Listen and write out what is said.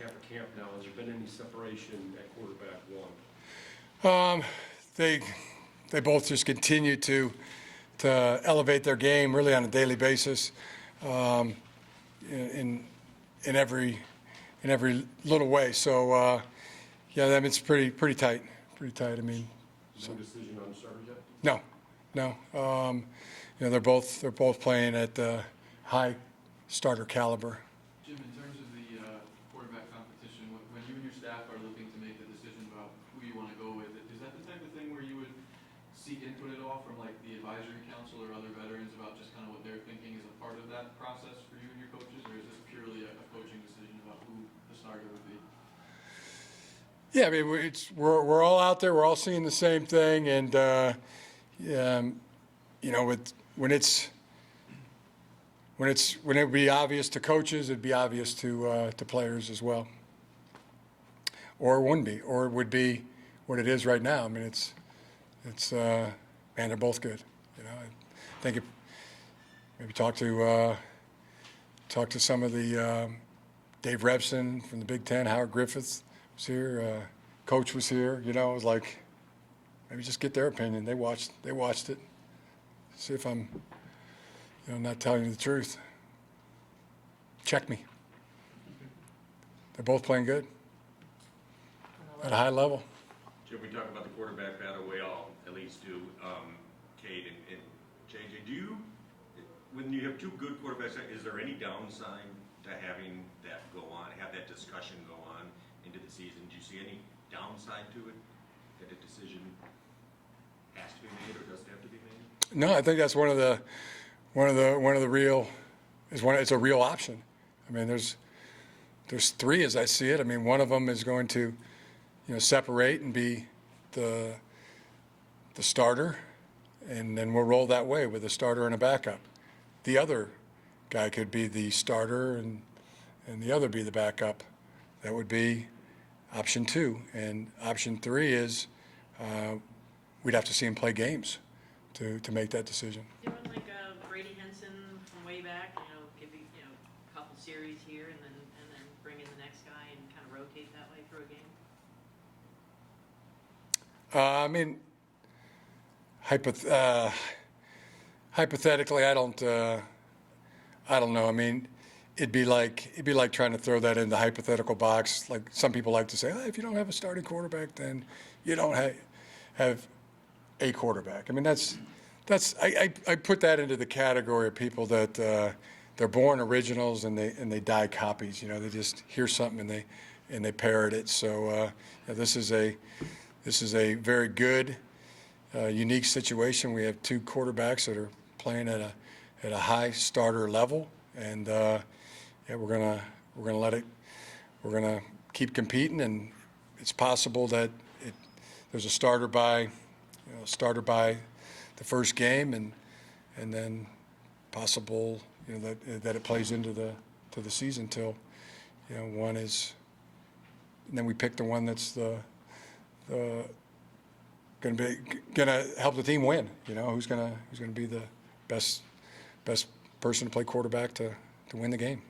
half of camp now. Has there been any separation at quarterback one? They both just continue to elevate their game really on a daily basis, in every little way. So yeah, I mean, it's pretty tight. Pretty tight. I mean, No decision on starters yet? no. They're both playing at high starter caliber. Jim, in terms of the quarterback competition, when you and your staff are looking to make the decision about who you want to go with, is that the type of thing where you would seek input at all from like the advisory council or other veterans about just kind of what they're thinking as a part of that process for you and your coaches, or is this purely a coaching decision about who the starter would be? Yeah, I mean, we're all out there. We're all seeing the same thing, and when it would be obvious to coaches, it'd be obvious to players as well, or it wouldn't be, or it would be what it is right now. I mean, it's man, they're both good. I think maybe talk to some of the Dave Revson from the Big Ten, Howard Griffith was here, Coach was here. It was like maybe just get their opinion. They watched it. See if I'm not telling you the truth. Check me. They're both playing good at a high level. Jim, we talk about the quarterback battle. We all at least do. Kate and JJ, when you have two good quarterbacks, is there any downside to having that go on, have that discussion go on into the season? Do you see any downside to it, that a decision has to be made or doesn't have to be made? No, I think that's one of the real. It's a real option. I mean, there's three as I see it. I mean, one of them is going to, separate and be the starter, and then we'll roll that way with a starter and a backup. The other guy could be the starter and the other be the backup. That would be option 2. And option 3 is we'd have to see him play games to make that decision. Doing like Brady Henson from way back, give you a couple series here and then bring in the next guy and kind of rotate that way through a game. I mean, hypothetically, I don't know. I mean, it'd be like trying to throw that in the hypothetical box. Like some people like to say, if you don't have a starting quarterback, then you don't have a quarterback. I mean, I put that into the category of people that they're born originals and they die copies. They just hear something and they parrot it. So this is a very good, unique situation. We have two quarterbacks that are playing at a high starter level, and we're gonna keep competing, and it's possible that there's a starter by the first game, and then possible that it plays into the season till one is, and then we pick the one that's gonna help the team win. Who's gonna be the best person to play quarterback to win the game.